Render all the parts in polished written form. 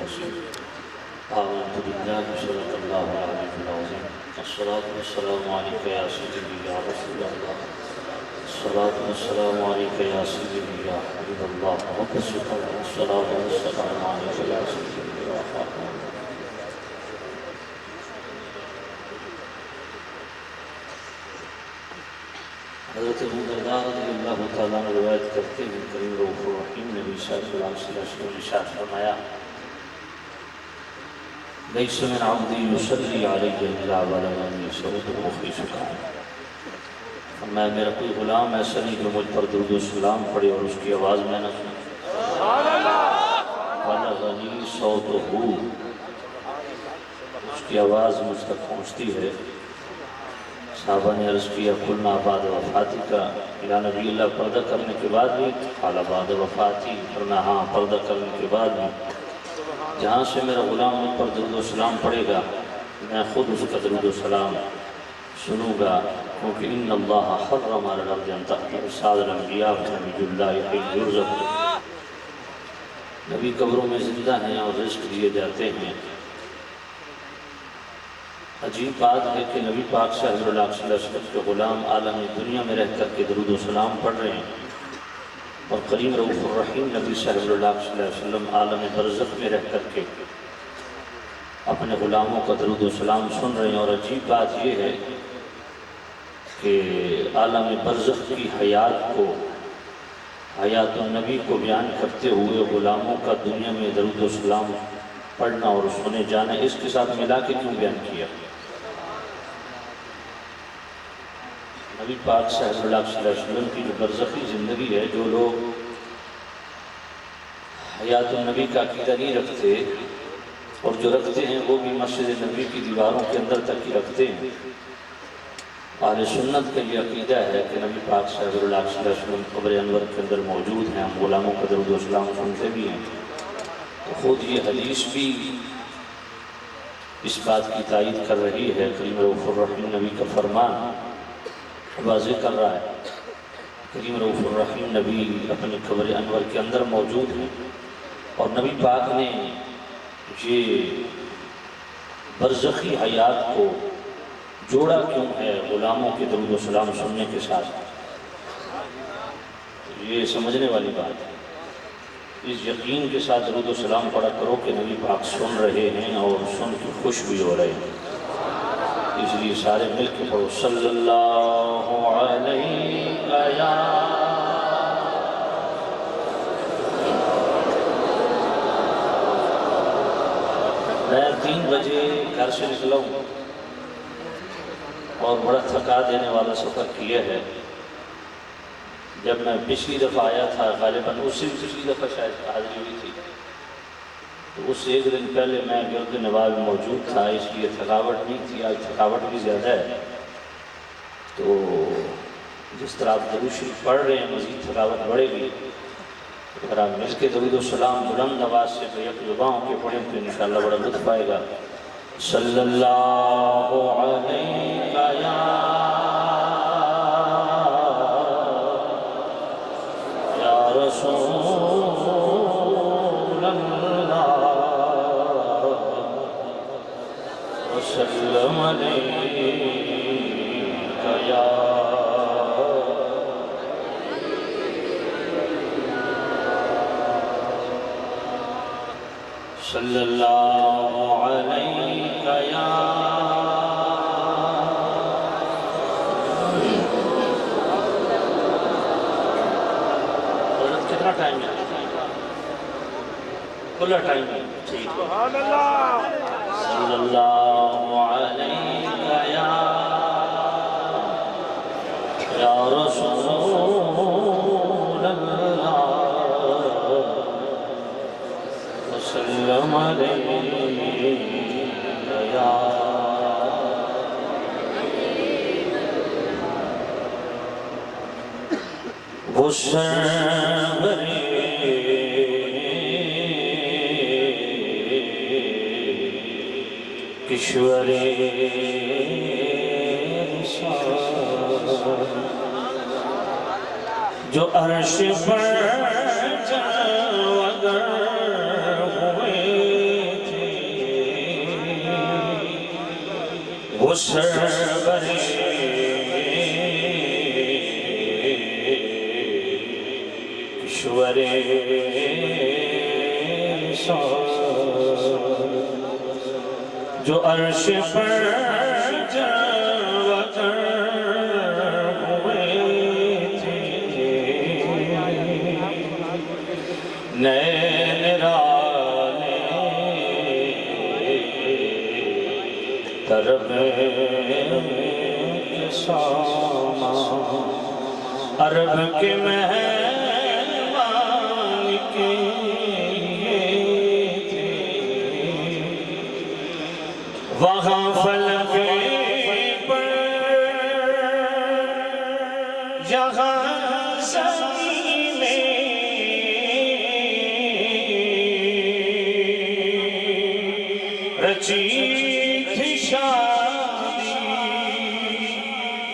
آمنت بالله صدق الله العلي العظيم الصلاة والسلام عليك يا سيدي يا رسول الله الصلاة والسلام عليك يا سيدي يا حبيب الله الصلاة والسلام عليك يا سيدي يا خاتم حضرت ابو درداء رضی اللہ تعالیٰ عنہ روایت کرتے ہیں کریم رؤوف الرحیم نبی صلی اللہ علیہ وسلم نے ارشاد فرمایا لیس من عبدی یصلی علی الا ولمن یسرده فی سکان فرمایا میرا کوئی غلام ایسا نہیں جو مجھ پر درود و سلام پڑھے اور اس کی آواز میں نہ سنے بلغنی صوتہ اس کی آواز مجھ تک پہنچتی ہے۔ صحابہ نے عرض کیا قلنا بعد وفاتی کا یا نبی اللہ پردہ کرنے کے بعد بھی قال بعد وفاتی فرمایا ہاں پردہ کرنے کے بعد بھی جہاں سے میرا غلام مجھ پر درود و سلام پڑھے گا میں خود اس کا درود و سلام سنوں گا کیونکہ ان اللہ حرم علی الارض ان تأتي سائر الانبیاء نبی اللہ حی یرزق نبی قبروں میں زندہ ہیں اور رزق دیے جاتے ہیں۔ عجیب بات ہے کہ نبی پاک صلی اللہ علیہ وسلم کے غلام عالم دنیا میں رہ کر کے درود و سلام پڑھ رہے ہیں اور کریم رؤوف الرحیم نبی صلی اللہ علیہ وسلم عالم برزخ میں رہ کر کے اپنے غلاموں کا درود و سلام سن رہے ہیں۔ اور عجیب بات یہ ہے کہ عالم برزخ کی حیات النبی کو بیان کرتے ہوئے غلاموں کا دنیا میں درود و سلام پڑھنا اور سنے جانا اس کے ساتھ ملا کے کیوں بیان کیا؟ نبی پاک صلی اللہ علیہ وسلم کی جو برزخی زندگی ہے، جو لوگ حیات النبی کا عقیدہ نہیں رکھتے اور جو رکھتے ہیں وہ بھی مسجد نبی کی دیواروں کے اندر تک ہی رکھتے ہیں۔ اہل سنت کا یہ عقیدہ ہے کہ نبی پاک صلی اللہ علیہ وسلم قبر انور کے اندر موجود ہیں، ہم غلاموں کا درود و سلام سنتے بھی ہیں۔ تو خود یہ حدیث بھی اس بات کی تائید کر رہی ہے۔ کریم رؤوف الرحیم نبی کا فرمان واضح کر رہا ہے۔ کریم رؤوف الرحیم نبی اپنی قبر انور کے اندر موجود ہیں اور نبی پاک نے یہ برزخی حیات کو جوڑا کیوں ہے غلاموں کے درود و سلام سننے کے ساتھ؟ یہ سمجھنے والی بات ہے۔ اس یقین کے ساتھ درود و سلام پڑھا کرو کہ نبی پاک سن رہے ہیں اور سن کے خوش بھی ہو رہے ہیں۔ اس لیے سارے مل کے پڑھو صلی اللہ علیہ یا میں 3 بجے گھر سے نکلا ہوں اور بڑا تھکا دینے والا سفر کیا ہے۔ جب میں پچھلی دفعہ آیا تھا غالباً اسی پچھلی دفعہ شاید حاضری ہوئی تھی تو اس سے 1 دن پہلے میں گرد نواز موجود تھا، اس لیے تھکاوٹ نہیں تھی۔ آج تھکاوٹ بھی زیادہ ہے تو جس طرح آپ درود شریف پڑھ رہے ہیں مزید تھکاوٹ بڑھے گی۔ اگر آپ مل کے درود و سلام بلند آواز سے بیک زبان کے پڑھیں تو انشاءاللہ بڑا لطف آئے گا۔ صلی اللہ علیہ یا رسول اللہ وسلم علیک یا صلی اللہ علیہ یا کتنا ٹائم ہے؟ کھلا ٹائم ہے؟ ٹھیک ہے۔ صلی اللہ علیہ یا رسول اللہ وسلم علیہ یا غسل کشورے جو عرش پر جاوگر ہوئے اس سرور کشور جو عرش پر جلوہ گر ہوئے تھے نئے نرانے طرب کے سامان عرب کے مہمان کے وہاں فلک پر یہاں زمین میں رچی تھی شادی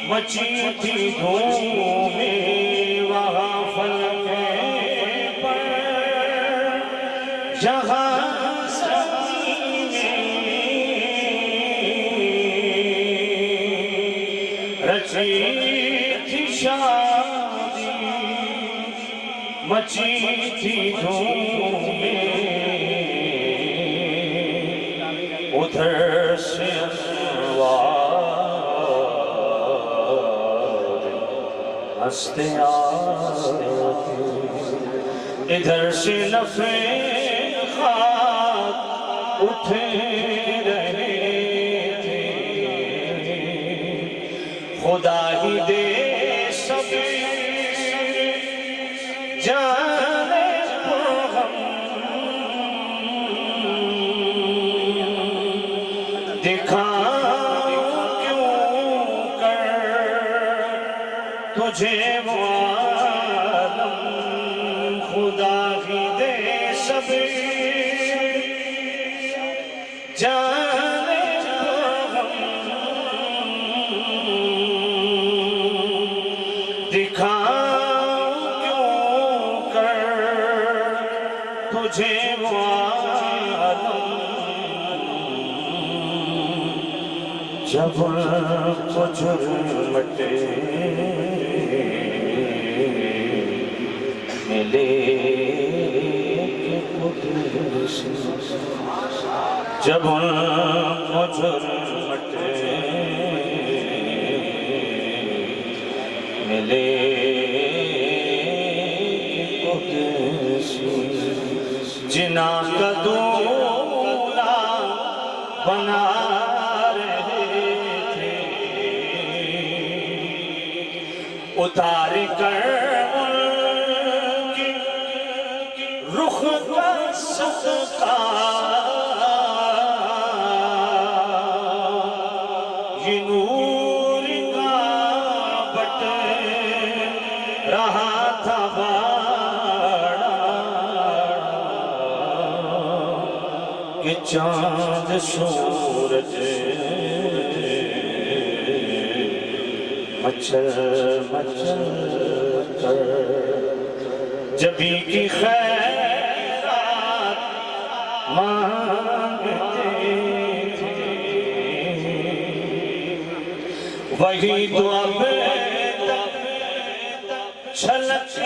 مچی تھی دھوم وہاں فلک پر یہاں رچی تھی شادی مچی تھی دھوم ادھر سے انوار ہنستے آتے ادھر سے نفع خاک اٹھے رہے خدا ہی دے سب جانے کو ہم دکھاؤں کیوں کر تجھے وہ عالم خدا ہی دے سب جانے کو ہم دکھاؤں کیوں کر تجھے وہ عالم جب کو جھرمٹے ملے قدس جب کو جھرمٹے ملے قدس جنا کا دولہ بنا اتار کر ان کی رخ کا صدقہ یہ نور کا بٹ رہا تھا بڑا کہ چاند سورج مچھر مچھر کر جبھی کی خیرات مانگتے تھے وہی تو اب تک چھلک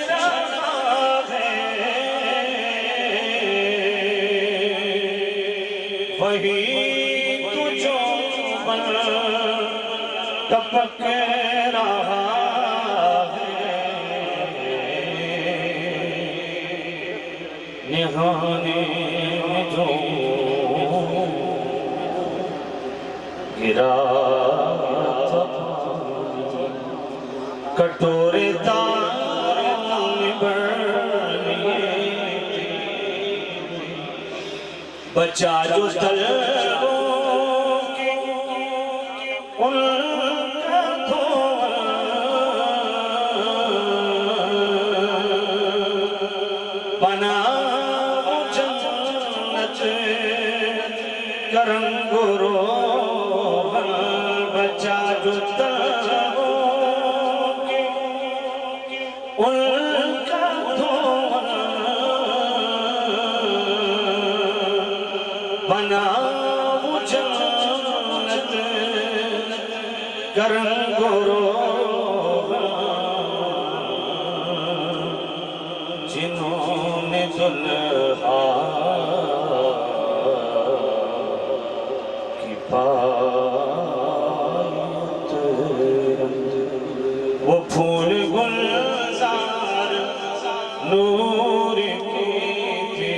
رہا ہے وہی تو جو بن ٹپک رہا ہے نہانے میں جو گرا تھا کٹورے تاروں میں بھر لیے بچا جو تلووں کی ان بنا وہ جنت کرم گرو بچا جو تلووں کی ان کا دھون بنا وہ جنت کرن گرو جنہوں نے دلہا کی پایت وہ پھول گلزار نور کی تھی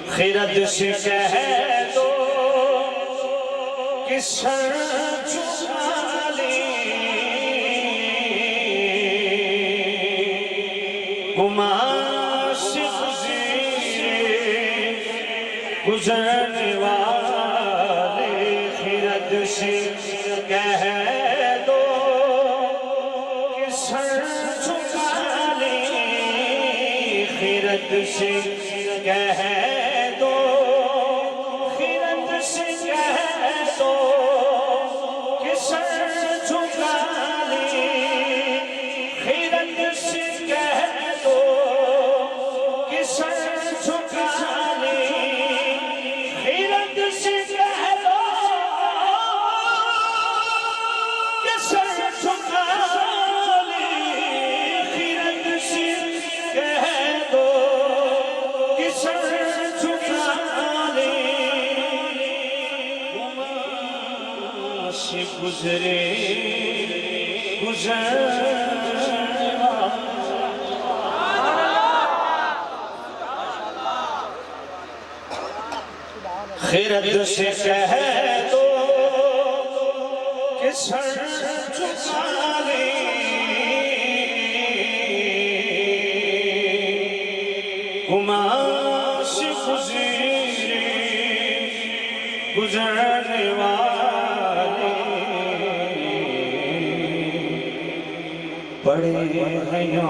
خیرت سے کہہ دو کہ سر جھکا لے گماش گزرنے والے خیرت سے کہہ دو کہ سر جھکا لے خیرت سے کہہ دو خیرت سے کہہ دو کہ سر جھکا لے خیرت سے کہہ دو کہ سر جھکا لے خیرت سے کہہ دو کہ سر جھکا لے خیرت سے کہہ دو کہ سر جھکا لے گماش گزرے خیرت سے کہہ دو کہ سر جھکا لے گماش گزرنے والے پڑے ہیں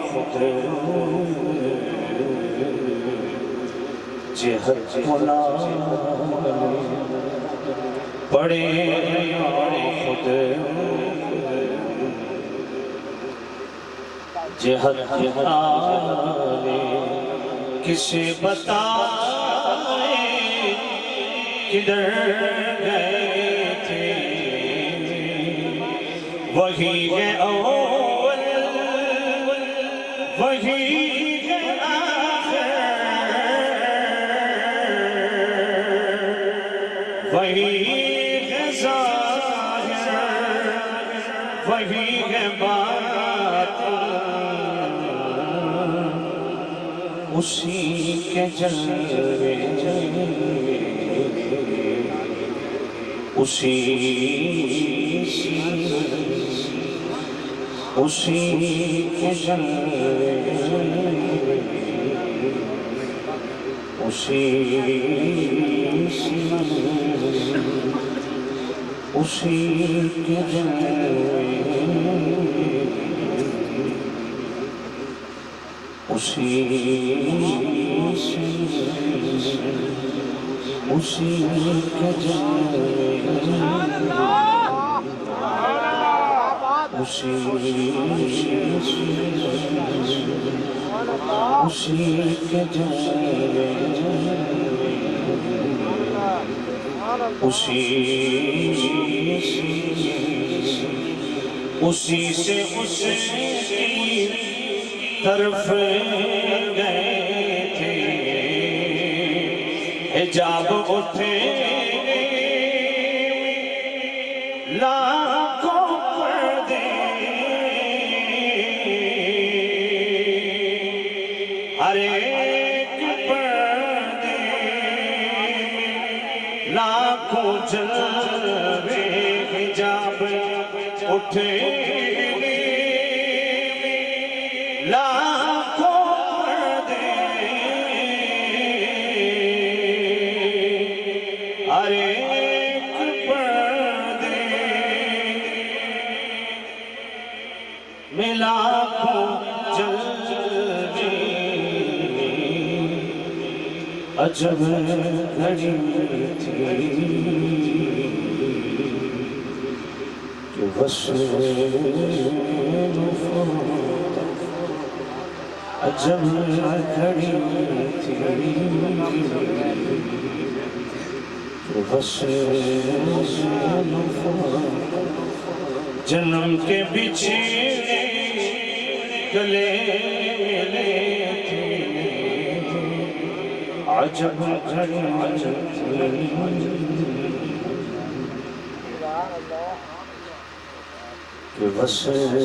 خود جہت ملا پڑے خود جہت آلے کسے بتائے کدھر گئے تھے وہی ہے اول وہی ہے آخر وہی ہے ظاہر وہی ہے باطن اسی کے جلوے اسی کے جلوے اسی کے جلوے اسی کے جلوے اسی کے جلوے اسی سے اس کی طرف گئے تھے حجاب اٹھے لاکھوں پردے ہر ایک پردے لاکھوں جلوے حجاب اٹھے لاکھوں پردے ہر ایک پردے میں لاکھوں جلوے عجب گھڑی تھی جو وصل عجب گھڑی تھی جنم کے بچھڑے گلے ملے تھے عجب کہ وصل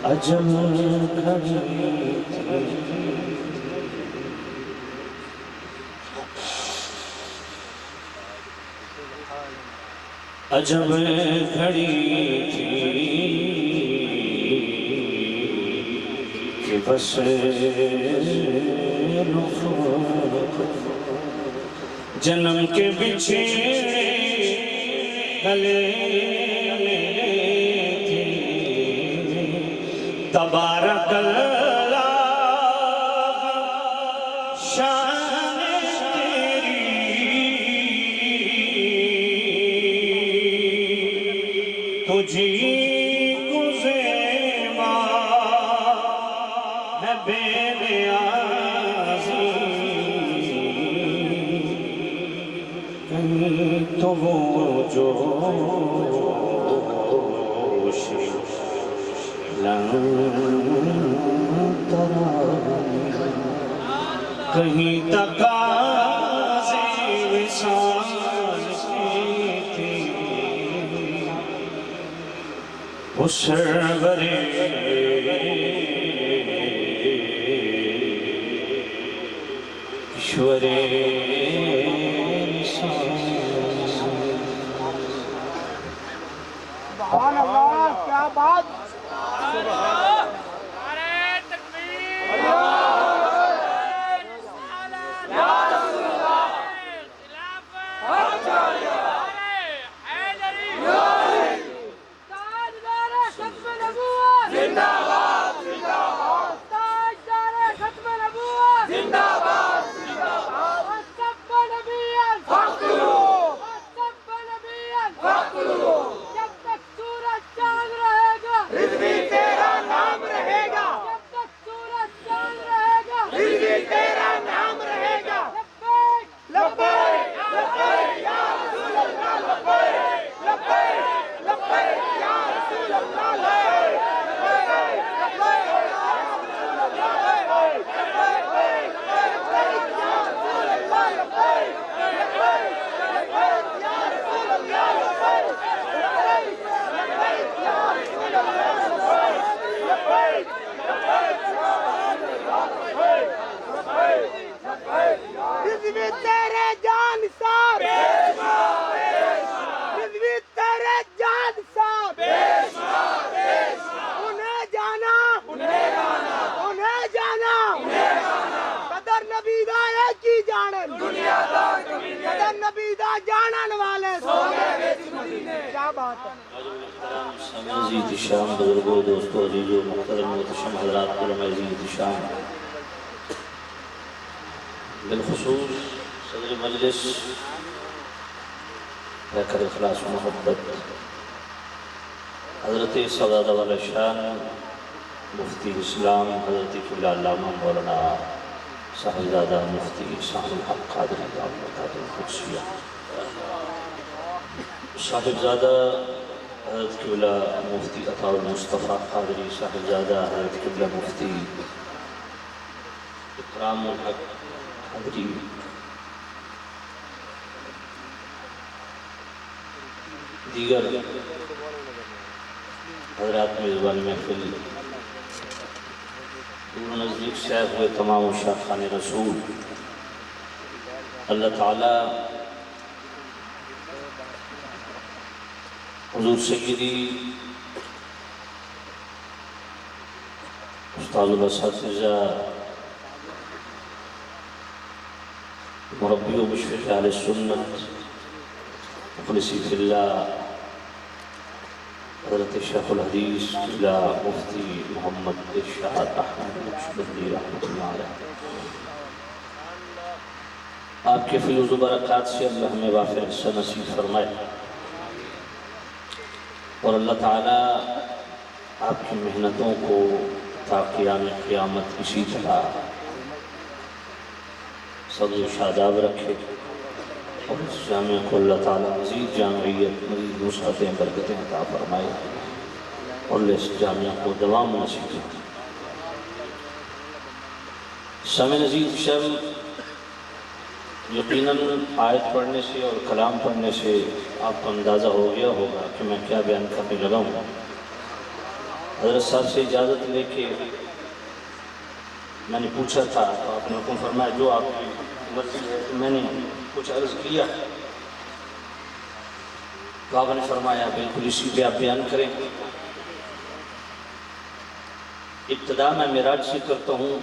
عجب عجب گھڑی تھی کہ بس جنم کے بچھڑے گلے میں تھے تبارک اللہ شان تیری تجھی کو زیبا ہے بے نیازی کہیں تو وہ جوش لن ترانی کہیں تقاضے وصال کی تھی وہ سرور ایشور سبحان اللہ کیا بات عزیز شام بزرگوں دوستوں عزیزوں محترم محتشم حضرات کرم عزیز شام بالخصوص صدر مجلس پیکر اخلاص و محبت حضرت سعادہ والا شان مفتی اسلام حضرت قبلہ علامہ مولانا صاحبزادہ مفتی احسان الحق قادری دامت القدسیہ صاحبزادہ حضرت قبلہ مفتی عطا المصطفیٰ قادری صاحبزادہ حضرت قبلہ مفتی اکرام الحق قادری دیگر حضرات میزبان محفل دور نزدیک سے آئے ہوئے تمام شاخان رسول اللہ تعالی حضور سیدی استاد الاساتذہ مربی و مشفق اہل سنت مخلصی فی اللہ حضرت شیخ الحدیث قبلہ مفتی محمد ارشاد احمد نقشبندی رحمۃ اللہ علیہ آپ کے فیض و برکات سے اللہ ہمیں وافر حصہ نصیب فرمائے اور اللہ تعالیٰ آپ کی محنتوں کو تا قیام قیامت اسی طرح صدر و شاداب رکھے اور اس جامعہ کو اللہ تعالیٰ مزید جامعیت مزید وسعتیں برکتیں عطا فرمائے اور اس جامعہ کو دوام نصیب کرے۔ سامع عزیز شب یقیناً آیت پڑھنے سے اور کلام پڑھنے سے آپ کو اندازہ ہو گیا ہوگا کہ میں کیا بیان کرنے لگا ہوں۔ حضرت صاحب سے اجازت لے کے میں نے پوچھا تھا تو آپ نے حکم فرمایا جو آپ کی مرضی ہے، تو میں نے کچھ عرض کیا تو آپ نے فرمایا بالکل اسی پہ آپ بیان کریں۔ ابتدا میں معراج سے کرتا ہوں،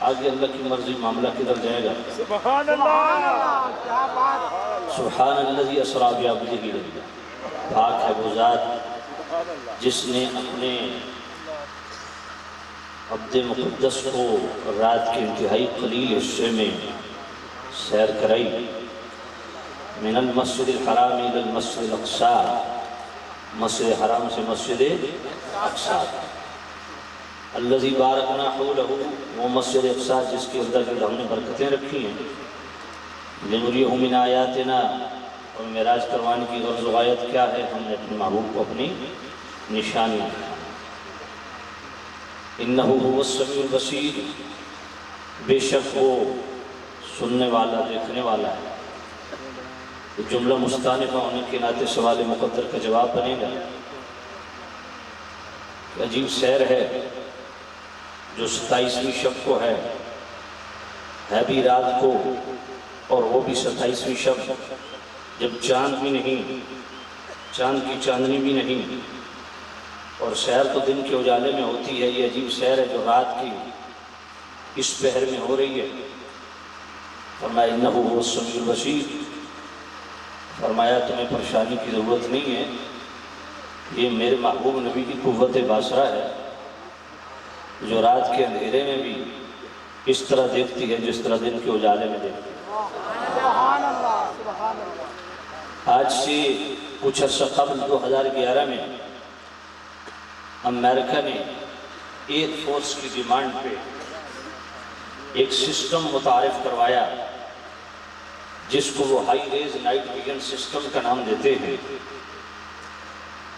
آگے اللہ کی مرضی معاملہ کدھر جائے گا۔ سبحان اللہ، کیا بات۔ سبحان الذی اسریٰ بعبدہ لیلا، پاک ہے وہ ذات جس نے اپنے عبد مقدس کو رات کے انتہائی قلیل حصے میں سیر کرائی۔ من المسجد الحرام الى المسجد الاقصی، مسجد حرام سے مسجد اقصی، الذی بارکنا حولہ، وہ مسجد اقصی جس کے ارد گرد ہم نے برکتیں رکھی ہیں۔ لنریہ من آیاتنا، اور معراج کروانے کی غرض و غایت کیا ہے؟ ہم نے اپنے محبوب کو اپنی نشانی دکھائی۔ انہ هو السمیع البصیر، بے شک وہ سننے والا دیکھنے والا ہے۔ جملہ مستانفہ ہونے کے ناطے سوال مقدر کا جواب بنے گا کہ عجیب سیر ہے جو 27ویں شب کو ہے بھی رات کو، اور وہ بھی 27ویں شب جب چاند بھی نہیں، چاند کی چاندنی بھی نہیں، اور سیر تو دن کے اجالے میں ہوتی ہے۔ یہ عجیب سیر ہے جو رات کی اس پہر میں ہو رہی ہے۔ فرمایا انہ هو السمیع البصیر، فرمایا تمہیں پریشانی کی ضرورت نہیں ہے، یہ میرے محبوب نبی کی قوت باصرہ ہے جو رات کے اندھیرے میں بھی اس طرح دیکھتی ہے جس طرح دن کے اجالے میں دیکھتی ہے۔ سبحان اللہ، سبحان اللہ۔ آج سے کچھ عرصہ قبل 2011 میں امریکہ نے ایئر فورس کی ڈیمانڈ پہ ایک سسٹم متعارف کروایا جس کو وہ high raise night vision system کا نام دیتے ہیں۔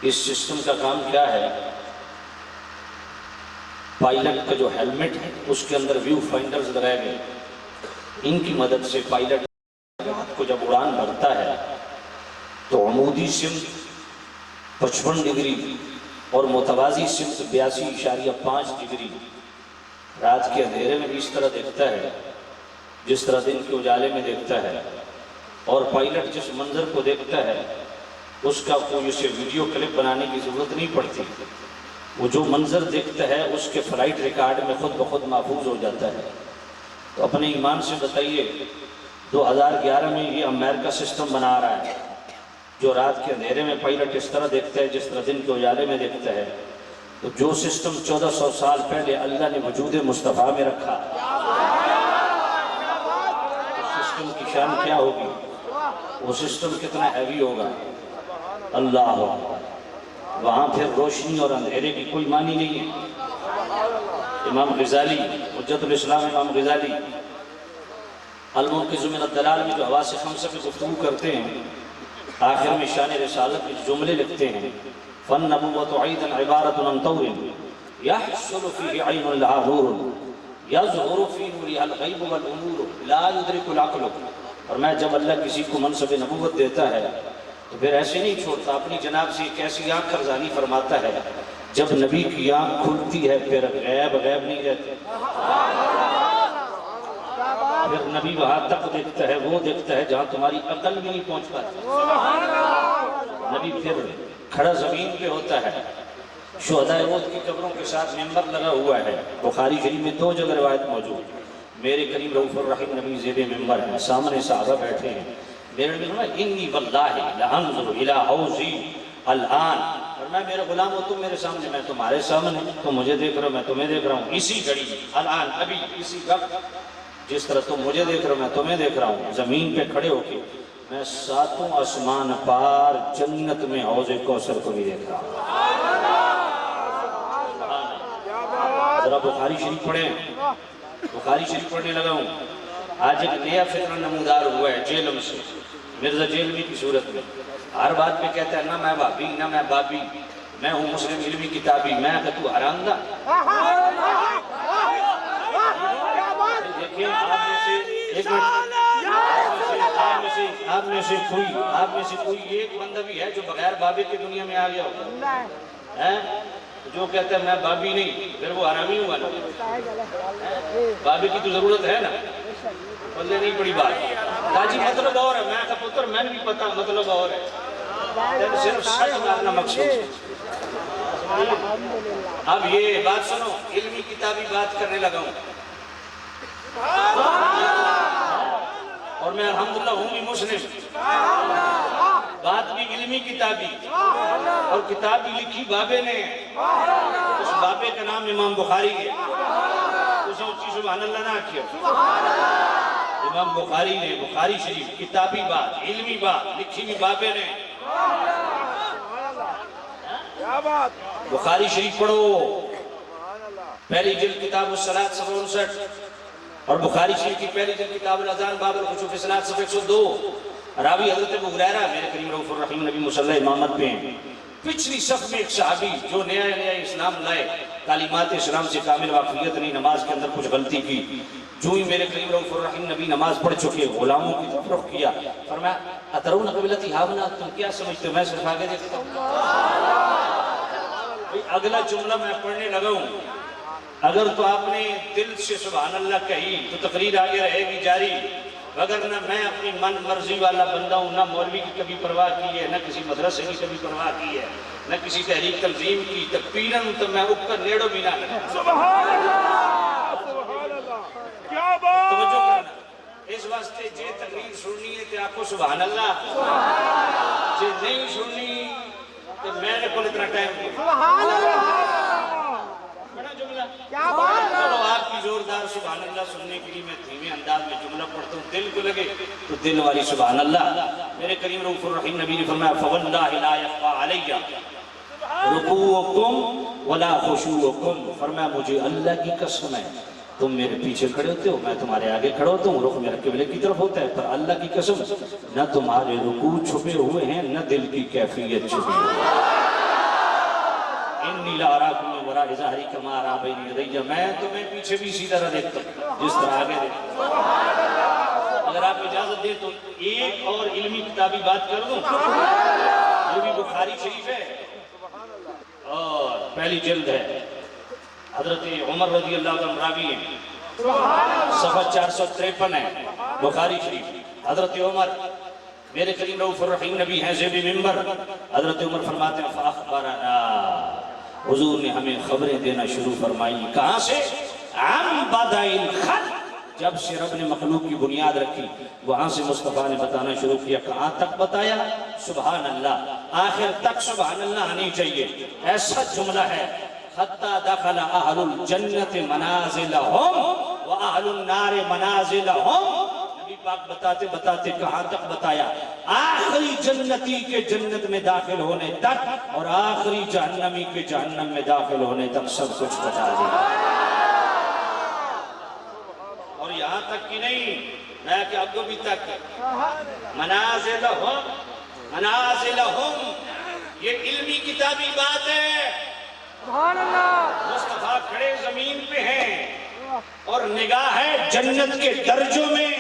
اس سسٹم کا کام کیا ہے؟ پائلٹ کا جو ہیلمٹ ہے اس کے اندر ویو فائنڈرز لگائے گئے، ان کی مدد سے پائلٹ کو جب اڑان بھرتا ہے تو عمودی سمت 55 ڈگری اور متوازی سمت 82.5 ڈگری رات کے اندھیرے میں بھی اس طرح دیکھتا ہے جس طرح دن کے اجالے میں دیکھتا ہے۔ اور پائلٹ جس منظر کو دیکھتا ہے اس کا کوئی اسے ویڈیو کلپ بنانے کی ضرورت نہیں پڑتی، وہ جو منظر دیکھتا ہے اس کے فلائٹ ریکارڈ میں خود بخود محفوظ ہو جاتا ہے۔ تو اپنے ایمان سے بتائیے 2011 میں یہ امریکہ سسٹم بنا رہا ہے جو رات کے اندھیرے میں پائلٹ اس طرح دیکھتا ہے جس طرح دن کے اجالے میں دیکھتا ہے، تو جو سسٹم 1400 سال پہلے اللہ نے وجود مصطفیٰ میں رکھا، اس سسٹم کی شان کیا ہوگی؟ وہ سسٹم کتنا ہیوی ہوگا؟ اللہ وہاں پھر روشنی اور اندھیرے کی کوئی معنی نہیں ہے۔ امام غزالی حجت الاسلام امام غزالی المنقذ من الدلال میں جو حواس خمسہ پہ گفتگو کرتے ہیں، آخر میں شان رسالت میں جملے لکھتے ہیں فالنبوۃ عیدا عبارۃ عن طور یحصل فیہ عین لہا نور یظہر فی نورہا الغیب والامور لا یدرک العقل۔ اور میں جب اللہ کسی کو منصب نبوت دیتا ہے تو پھر ایسے نہیں چھوڑتا، اپنی جناب سے ایک ایسی آنکھ خرزانی فرماتا ہے جب نبی کی آنکھ کھلتی ہے پھر غیب نہیں رہتے، پھر نبی وہاں تک دیکھتا ہے، وہ دیکھتا ہے جہاں تمہاری عقل بھی نہیں پہنچ پاتی۔ نبی پھر کھڑا زمین پہ ہوتا ہے، شہداء احد کی قبروں کے ساتھ منبر لگا ہوا ہے۔ بخاری شریف میں 2 جگہ روایت موجود ہے، میرے کریم رؤوف الرحیم نبی زیر منبر ہیں، سامنے صحابہ بیٹھے ہیں، میرے نبی فرمایا انی واللہ لانظر الی حوضی الان، اور میں میرے غلام ہو تم میرے سامنے، میں تمہارے سامنے، تم مجھے دیکھ رہے ہو میں تمہیں دیکھ رہا ہوں، اسی گھڑی الان ابھی اسی وقت جس طرح تم مجھے دیکھ رہے ہو میں تمہیں دیکھ رہا ہوں، زمین پہ کھڑے ہو کے میں 7 آسمان پار جنت میں حوض کوثر کو بھی دیکھ رہا ہوں۔ ذرا بخاری شریف پڑھیں، بخاری شریف پڑھنے لگا ہوں، آج ایک نیا فکر نمودار ہوا ہے جیلم سے، مرزا جیلمی کی صورت میں ہر بات پہ کہتا ہے نہ میں بابی نہ میں بابی، میں ہوں مسلم علمی کتابی، میں کہ تو حرام دا۔ دیکھیں آپ میں سے ایک آپ میں سے کوئی ایک بندہ بھی ہے جو بغیر بابی کی دنیا میں آ گیا ہوگا؟ جو کہتا ہے میں بابی نہیں، پھر وہ حرامی ہوا نا۔ بابی کی تو ضرورت ہے نا، بلے نہیں پڑی بات۔ تاجی مطلب اور ہے، میں کہا پتر میں بھی پتا مطلب اور ہے، تیرے صرف سچ مارنا مقصود ہے۔ اب یہ بات سنو، علمی کتابی بات کرنے لگا ہوں، اور میں الحمدللہ ہوں بھی مسلم، بات بھی علمی کتابی، اور کتاب بھی لکھی بابے نے، اس بابے کا نام امام بخاری ہے، اسے اچھی سبحان اللہ نہ کیا۔ امام بخاری نے بخاری شریف کتابی بات علمی بات لکھی بھی بابے نے۔ بخاری شریف پڑھو، پہلی جلد کتاب الصلاۃ 159، اور بخاری شریف کی پہلی جلد کتاب الاذان باب الخشوع فی الصلاۃ 102۔ راوی حضرت ابو ہریرہ، میرے کریم رؤوف الرحیم نبی مصلی امامت پہ ہیں۔ پچھلی صف میں ایک صحابی جو نیا اسلام لائے، تعلیمات اسلام سے کامل واقفیت نہیں، نماز کے اندر کچھ غلطی کی، جو ہی میرے کریم رؤوف الرحیم نبی نماز پڑھ چکے غلاموں کی طرف رخ کیا، فرمایا اترون قبلتی ہاہنا، تم کیا سمجھتے ہو میں صرف آگے دیکھتا ہوں؟ اگلا جملہ میں پڑھنے لگا ہوں، اگر تو آپ نے دل سے سبحان اللہ کہی تو تقریر آگے رہے گی جاری، وگرنہ میں اپنی من مرضی والا بندہ ہوں، نہ مولوی کی کبھی پرواہ کی ہے، نہ کسی مدرسے کی کبھی پرواہ کی ہے، نہ کسی تحریک تنظیم کی، تکبیراً تو میں اوپر نیڑو بھی نہ لگا۔ سبحان اللہ، سبحان اللہ، کیا بات! توجہ کرنا، اس واسطے جے تقریر سننی ہے تو آپ کو سبحان اللہ، جے نہیں سننی تو میں نے کل اتنا ٹائم دیا۔ سبحان اللہ، بڑا جملہ، کیا بات! چلو آپ کی زوردار سبحان اللہ سننے کے لیے میں دھیمے انداز میں جملہ پڑھتا ہوں، دل کو لگے تو دل والی سبحان اللہ۔ میرے کریم رؤوف الرحیم نبی نے فرمایا فواللہ لا یخفی علی رکوعکم ولا خشوعکم، فرمایا مجھے اللہ کی قسم ہے تم میرے پیچھے کھڑے ہوتے ہو، میں تمہارے آگے کھڑا ہوتا ہوں، رخ میرا قبلے کی طرف ہوتا ہے، پر اللہ کی قسم نہ تمہارے رکوع چھپے ہوئے ہیں نہ دل کی کیفیت چھپی ہے۔ انی لا اراکم من وراء ظہری کما ارا بین یدی، میں تمہیں پیچھے بھی اسی طرح دیکھتا ہوں جس طرح آگے دیکھتا ہوں۔ اگر آپ اجازت دیں تو ایک اور علمی کتابی بات کر دوں، یہ بھی بخاری شریف ہے اور پہلی جلد ہے، حضرت عمر رضی اللہ عنہ راوی ہیں، صفحہ 453 ہے بخاری شریف۔ حضرت عمر میرے کریم رؤوف الرحیم نبی ہیں زیب منبر، حضرت عمر فرماتے ہیں فاخبرنا، حضور نے ہمیں خبریں دینا شروع فرمائی، کہاں سے؟ عن بدء الخلق، جب سے رب نے مخلوق کی بنیاد رکھی وہاں سے مصطفیٰ نے بتانا شروع کیا۔ کہاں تک بتایا؟ سبحان اللہ، آخر تک سبحان اللہ آنی چاہیے۔ ایسا جملہ ہے حتی دخل اہل الجنت منازلہم واہل النار منازلہم، نبی پاک بتاتے بتاتے کہاں تک بتایا؟ آخری جنتی کے جنت میں داخل ہونے تک اور آخری جہنمی کے جہنم میں داخل ہونے تک سب کچھ بتا دیا۔ اور یہاں تک کی نہیں، میں کہ اب بھی تک منازلہم، منازلہم، یہ علمی کتابی بات ہے۔ سبحان اللہ، مصطفیٰ کھڑے زمین پہ ہیں اور نگاہ ہے جنت کے درجوں میں۔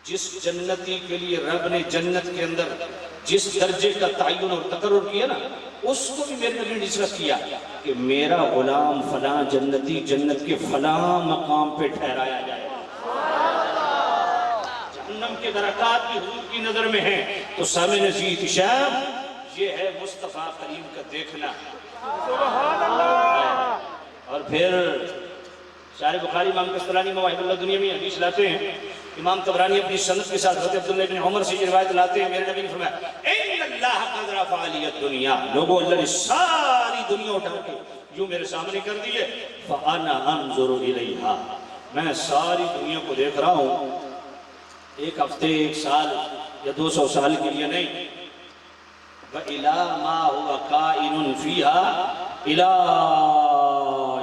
جس جنتی کے لیے رب نے جنت کے اندر جس درجے کا تعین اور تقرر کیا نا، اس کو بھی میرے نبی نے ڈسکس کیا کہ میرا غلام فلاں جنتی جنت کے فلاں مقام پہ ٹھہرایا جائے۔ جہنم کے درکات بھی حضور کی نظر میں ہیں، تو سامع نزید شام یہ ہے مصطفیٰ کریم کا دیکھنا۔ سبحان اللہ، اور پھر شارح بخاری امام قسطلانی مواہب اللہ دنیا میں حدیث لاتے ہیں، امام طبرانی اپنی سند کے ساتھ حضرت عبداللہ بن عمر سے یہ روایت لاتے ہیں، میرے نبی نے فرمایا ان اللہ قد رفع لی الدنیا، لوگوں اللہ نے ساری دنیا اٹھا کے یوں میرے سامنے کر دی ہے، فانا انظر الیہا، میں ساری دنیا کو دیکھ رہا ہوں، ایک ہفتے ایک سال یا 200 سال کے لیے نہیں، وَإِلَى مَا هُوَ قَائِنٌ فِيهَا إِلَى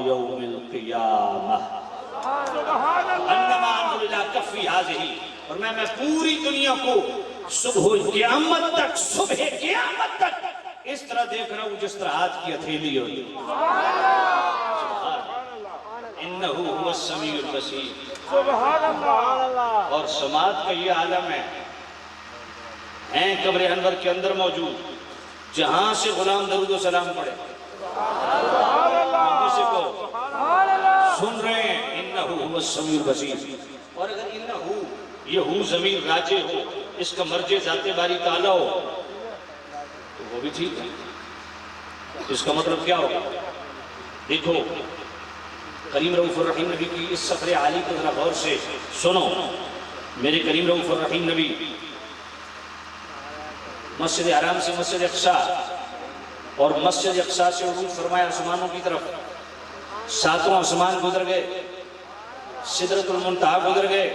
يَوْمِ الْقِيَامَةِ، انما انظر الی کفی ہذہ، اور میں پوری دنیا کو صبح قیامت تک اس طرح دیکھ رہا ہوں جس طرح ہاتھ کی ہتھیلی ہوتی انہ هو السمیع البصیر۔ سبحان اللہ۔ اور سماعت کا یہ عالم ہے، ہیں قبر انور کے اندر موجود، جہاں سے غلام درود و سلام پڑھے کسی کو سن رہے ہیں انہ هو السمیع البصیر۔ اور اگر انہ یہ ضمیر راجع ہو، اس کا مرجع ذات باری تعالیٰ ہو تو وہ بھی ٹھیک ہے۔ اس کا مطلب کیا ہوگا؟ دیکھو کریم رؤوف الرحیم نبی کی اس سفر عالی کو ذرا غور سے سنو۔ میرے کریم رؤوف الرحیم نبی مسجد حرام سے مسجد اقصی اور مسجد اقصی سے عروج فرمایا آسمانوں کی طرف، ساتوں آسمان گزر گئے، سدرۃ المنتہا گزر گئے،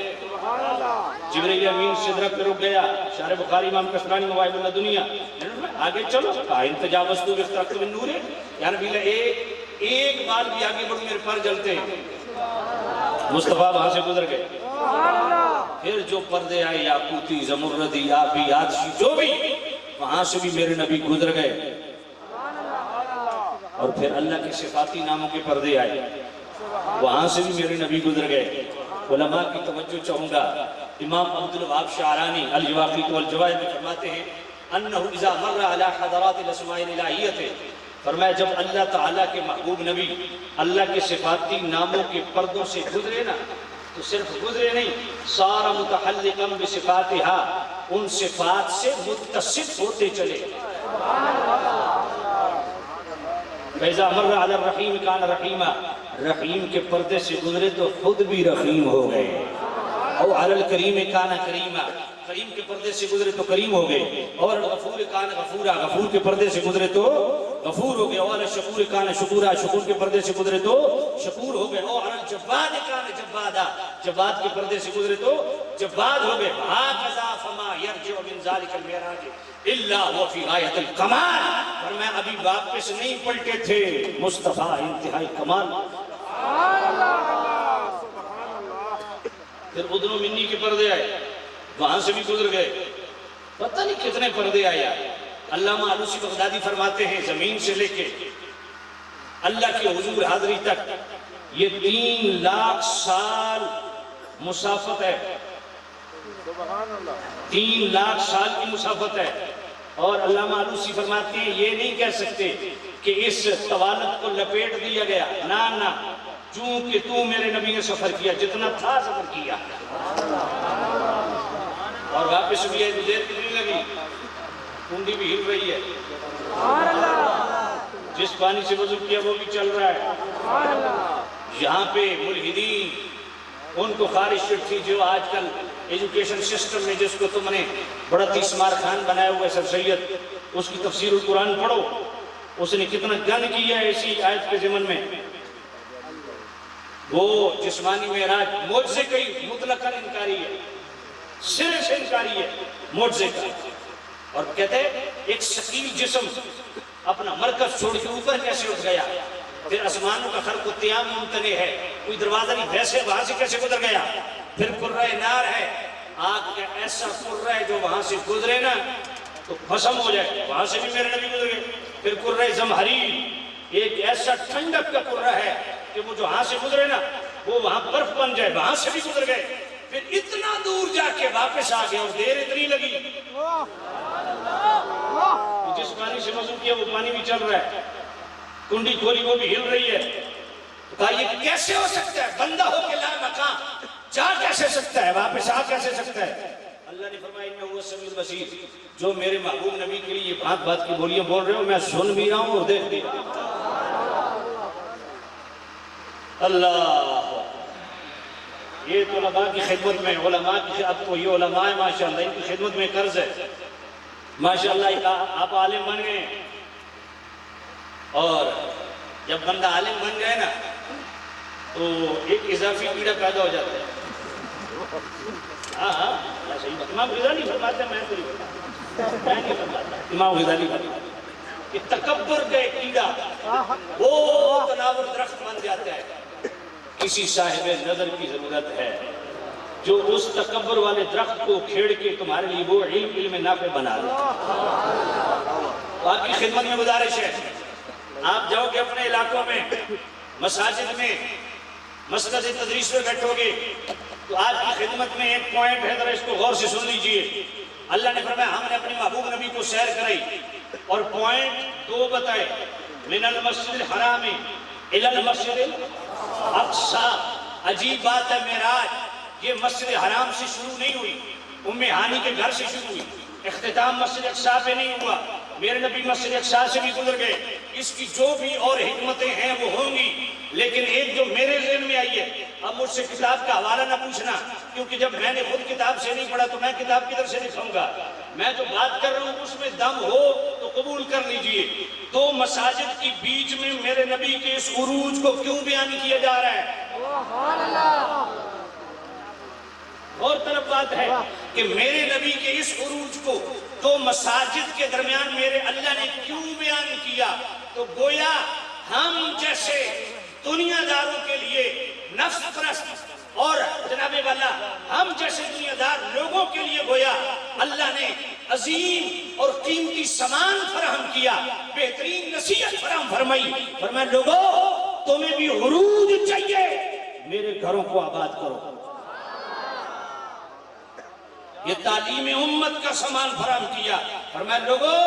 جبریل امین سدرت پہ رک گیا، شارح بخاری امام کشمانی مواہب اللہ دنیا، آگے چلو انتجاوزتو باخترقت من نور، یا نبی اللہ ایک بار بھی آگے بڑھو میرے پر جلتے ہیں۔ مصطفیٰ وہاں سے گزر گئے، پھر جو پردے آئے یاقوتی زمردی آبی آدشی جو بھی، وہاں سے بھی میرے نبی گزر گئے، اور پھر اللہ کے صفاتی ناموں کے پردے آئے، وہاں سے بھی میرے نبی گزر گئے۔ علماء کی توجہ چاہوں گا، امام عبدالوہاب شعرانی الجواقیت والجواہر میں فرماتے ہیں انہو اذا مر علی حضرات الاسماء الالہیت، فرمایا جب اللہ تعالیٰ کے محبوب نبی اللہ کے صفاتی ناموں کے پردوں سے گزرے نا، تو صرف گزرے نہیں، صار متحلقا بصفاتہا، ان صفات سے متصف ہوتے چلے۔ فَإِذَا مَرَّ عَلَى الرَّحِيمِ كَانَ رَحِيمًا، رحیم کے پردے سے گزرے تو خود بھی رحیم ہو گئے۔ او علی الکریم کان کریما، کریم کے پردے سے گزرے تو کریم ہو گئے، اور غفور کان غفورا، غفور کے پردے سے گزرے تو غفور ہو گئے، اور شکور کان شکورا، شکور کے پردے سے گزرے تو شکور ہو گئے، اور الجباد کان جبادا، جباد کے پردے سے گزرے تو جباد ہو گئے۔ ہاکذا فما یرجع من ذلک المعراج الا هو فی غایۃ الکمال، فرمایا ابھی واپس نہیں پلٹے تھے، مصطفیٰ انتہائی کمال۔ پھر ادن و منی کے پردے آئے، وہاں سے بھی گزر گئے، پتہ نہیں کتنے پردے آیا۔ علامہ علوسی بغدادی فرماتے ہیں زمین سے لے کے اللہ کے حضور حاضری تک یہ 3 لاکھ سال مسافت ہے، 3 لاکھ سال کی مسافت ہے۔ اور علامہ علوسی فرماتے ہیں یہ نہیں کہہ سکتے کہ اس طوالت کو لپیٹ دیا گیا، نہ چونکہ تو میرے نبی نے سفر کیا، جتنا تھا سفر کیا، اور واپس بھی ہے، دیر کتنی لگی، کنڈی بھی ہل رہی ہے، جس پانی سے وضو کیا وہ بھی چل رہا ہے۔ یہاں پہ ملحدین ان کو خارش تھی جو آج کل ایجوکیشن سسٹم میں جس کو تم نے بڑا تیسمار خان بنایا ہوا ہے سر سید، اس کی تفسیر القرآن پڑھو، اس نے کتنا گن کیا ہے اسی آیت کے ضمن میں۔ وہ جسمانی معراج معجزے کا ہی مطلقاً انکاری ہے، سرے سے انکاری ہے معجزے کا، اور کہتے ہیں ایک ثقیل جسم اپنا مرکز چھوڑ کے اوپر کیسے اٹھ گیا، پھر آسمانوں کا خلق و قیام ممتنع ہے، کوئی دروازہ نہیں، ویسے وہاں سے کیسے گزر گیا۔ پھر قرہ نار ہے، آگ کا ایسا قرہ ہے جو وہاں سے گزرے نا تو بھسم ہو جائے، وہاں سے بھی میرے نبی گزر گئے۔ پھر قرہ زمہریر، ایک ایسا ٹھنڈک کا قرہ ہے کہ وہ جو وہاں سے گزرے نا وہ وہاں برف بن جائے، وہاں سے بھی گزر گئے۔ پھر اتنا دور جا کے واپس آ گئے، اور دیر اتنی لگی، جس پانی سے وضو کیا وہ پانی بھی چل رہا ہے، کنڈی کھولی وہ بھی ہل رہی ہے۔ کہا یہ کیسے ہو سکتا ہے، بندہ ہو کے لا مکان جا کیسے سکتا ہے، واپس آ کیسے سکتا ہے؟ اللہ نے فرمایا انہ هو السمیع البصیر، جو میرے محبوب نبی کے لیے یہ بات کی بولیاں بول رہے ہو میں سن بھی رہا ہوں اور دیکھ بھی رہا ہوں۔ اللہ، یہ تو علماء کی خدمت میں، علماء کی اب تو یہ علماء ہیں ماشاءاللہ، ان کی خدمت میں قرض ہے ماشاءاللہ۔ آپ عالم بن گئے، اور جب بندہ عالم بن گئے نا تو ایک اضافی کیڑا پیدا ہو جاتا ہے۔ ہاں صحیح بات، امام غزالی فرماتے ہیں، میں تو نہیں فرماتا، امام غزالی فرماتے کہ تکبر کا ایک کیڑا وہ تناور درخت بن جاتا ہے، کسی صاحب نظر کی ضرورت ہے جو اس تکبر والے درخت کو کھیڑ کے تمہارے لیے وہ علم نافع بنا دے۔ تو آپ کی خدمت میں گزارش ہے، آپ جاؤ گے اپنے علاقوں میں، مساجد میں، مسجد تدریس میں بیٹھو گے تو آپ کی خدمت میں ایک پوائنٹ ہے، ذرا اس کو غور سے سن لیجئے۔ اللہ نے فرمایا ہم نے اپنے محبوب نبی کو سیر کرائی اور پوائنٹ 2 بتائے، من المسجد الحرام الی المسجد الاقصی۔ عجیب بات ہے، معراج یہ مسجد حرام سے شروع نہیں ہوئی، ام ہانی کے گھر سے شروع ہوئی، اختتام مسجد اقصی پہ نہیں ہوا، میرے نبی مسجد اقصی سے بھی گزر گئے۔ اس کی جو بھی اور حکمتیں ہیں وہ ہوں گی، لیکن ایک جو میرے ذہن میں آئی ہے، اب مجھ سے کتاب کا حوالہ نہ پوچھنا، کیونکہ جب میں نے خود کتاب سے نہیں پڑھا تو میں کتاب کدھر سے دکھاؤں گا۔ میں جو بات کر رہا ہوں اس میں دم ہو تو قبول کر لیجئے۔ 2 مساجد کی بیچ میں میرے نبی کے اس عروج کو کیوں بیان کیا جا رہا ہے؟ اور طرف بات ہے کہ میرے نبی کے اس عروج کو 2 مساجد کے درمیان میرے اللہ نے کیوں بیان کیا؟ تو گویا ہم جیسے دنیا داروں کے لیے نفس پرست اور جناب والا ہم جیسے دنیا دار لوگوں کے لیے گویا اللہ نے عظیم اور قیمتی سامان فراہم کیا، بہترین نصیحت فراہم فرمائی۔ فرمایا لوگوں تمہیں بھی عروج چاہیے، میرے گھروں کو آباد کرو۔ یہ تعلیم امت کا سامان فراہم کیا۔ فرمایا لوگوں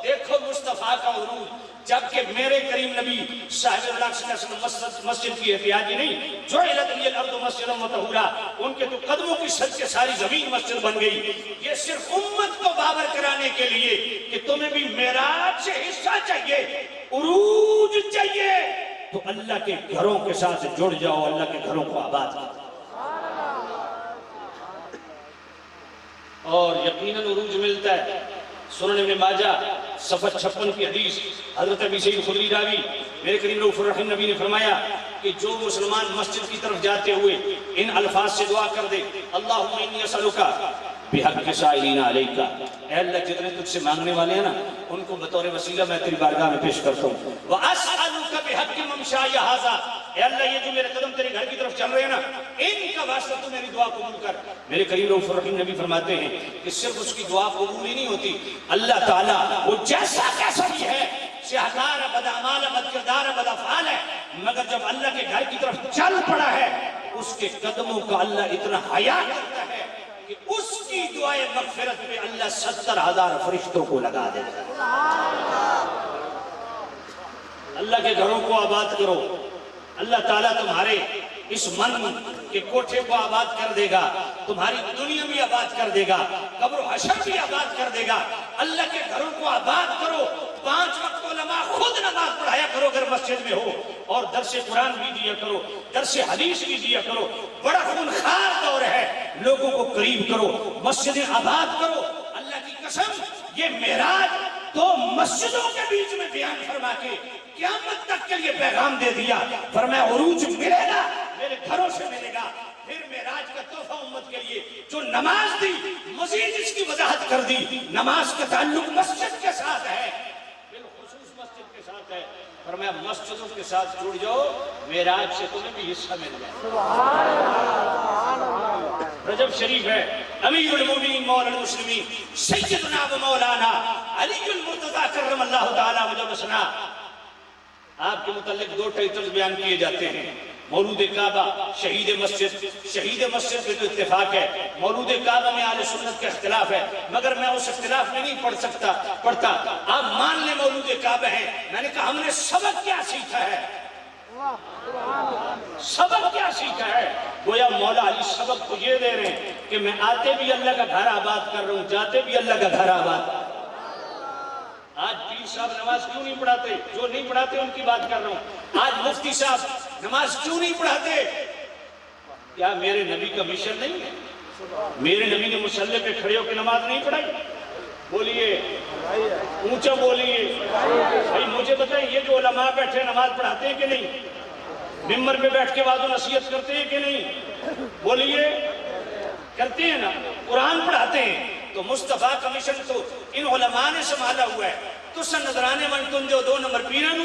دیکھو مصطفیٰ کا عروج، جبکہ میرے کریم نبی صاحب اللہ صلی اللہ علیہ وسلم مسجد کی احتیاجی نہیں، جعلت لی الارض مسجدا وطہورا، ان کے تو قدموں کی صدقے ساری زمین مسجد بن گئی۔ یہ صرف امت کو بابر کرانے کے لیے کہ تمہیں بھی معراج سے حصہ چاہیے، عروج چاہیے، تو اللہ کے گھروں کے ساتھ جڑ جاؤ، اللہ کے گھروں کو آباد کرو۔ اور یقیناً عروج ملتا ہے۔ سنن ابن ماجہ صفحہ 56 کی حدیث، حضرت ابی سعید خدری راوی، میرے کریم رؤوف الرحیم نبی نے فرمایا کہ جو مسلمان مسجد کی طرف جاتے ہوئے ان الفاظ سے دعا کر دے، اللہم انی اسألک بحق سائلین علیک، اے اللہ جتنے تجھ سے مانگنے والے ہیں نا ان کو بطور وسیلہ میں تیری بارگاہ میں پیش کرتا ہوں، وَأَسْأَلُكَ بِحَقِّ مَمْشَايَ هَذَا، اے اللہ یہ جو میرے قدم تیرے گھر کی طرف چل رہے ہیں نا ان کا واسطہ تو میری دعا قبول کر۔ میرے کریم رؤوف الرحیم نبی فرماتے ہیں کہ صرف اس کی دعا قبول ہی نہیں ہوتی، اللہ تعالیٰ وہ جیسا کیسا بھی ہے، سیاہکار ہے، بدعمال ہے، بدکردار ہے، بدافعال ہے، مگر جب اللہ کے گھر کی طرف چل پڑا ہے اس کے قدموں کا اللہ اتنا حیا کرتا ہے کہ اس کی دعائے مغفرت پہ اللہ 70,000 فرشتوں کو لگا دیتا ہے۔ اللہ کے گھروں کو آباد کرو، اللہ تعالیٰ تمہارے اس من کے کوٹھے کو آباد کر دے گا، تمہاری دنیا بھی آباد کر دے گا، قبر و حشر بھی آباد کر دے گا۔ اللہ کے گھروں کو آباد کرو، 5 وقت علماء خود نماز پڑھایا کرو اگر مسجد میں ہو، اور درس قرآن بھی دیا کرو، درس حدیث بھی دیا کرو۔ بڑا خونخوار دور ہے، لوگوں کو قریب کرو، مسجدیں آباد کرو۔ اللہ کی قسم یہ معراج 2 مسجدوں کے بیچ میں بیان فرما کے قیامت تک کے لیے پیغام دے دیا۔ فرمایا عروج ملے گا میرے گھروں سے ملے گا۔ پھر معراج کا تحفہ امت کے لیے جو نماز دی، مزید اس کی وضاحت کر دی، نماز کا تعلق مسجد کے ساتھ ہے، بالخصوص مسجد کے ساتھ ہے۔ فرمایا مسجدوں کے ساتھ جڑ جاؤ، معراج سے تمہیں بھی حصہ مل جائے۔ رجب شریف ہے، امیر المومنین مولا المسلمین سیدنا و مولانا علی المرتضیٰ کرم اللہ تعالیٰ وجہ وسنا، آپ کے متعلق 2 ٹائٹلز بیان کیے جاتے ہیں، مولود کعبہ، شہید مسجد۔ شہید مسجد پہ تو اتفاق ہے، مولود کعبہ میں اہل سنت کا اختلاف ہے، مگر میں اس اختلاف میں نہیں پڑھتا۔ آپ مان لیں مولود کعبہ ہیں، میں نے کہا ہم نے سبق کیا سیکھا ہے، سبق کیا سیکھا ہے؟ گویا مولا علی سبق کو یہ دے رہے ہیں کہ میں آتے بھی اللہ کا گھر آباد کر رہا ہوں، جاتے بھی اللہ کا گھر آباد۔ آج پیر صاحب نماز کیوں نہیں پڑھاتے؟ جو نہیں پڑھاتے ان کی بات کر رہا ہوں۔ آج مفتی صاحب نماز کیوں نہیں پڑھاتے؟ کیا میرے نبی کا مشن نہیں ہے؟ میرے نبی نے مصلی پہ کھڑے ہو کے نماز نہیں پڑھائی؟ بولیے اونچا بولیے بھائی، مجھے بتائیں یہ جو علماء بیٹھے نماز پڑھاتے ہیں کہ نہیں؟ ممبر پہ بیٹھ کے وعظ و نصیحت کرتے ہیں کہ نہیں؟ بولیے کرتے ہیں نا؟ قرآن پڑھاتے ہیں۔ تو مصطفیٰ کا مشن تو ان علماء نے سنبھالا ہوا ہے۔ تو سن نظرانے من تن جو 2 نمبر پیران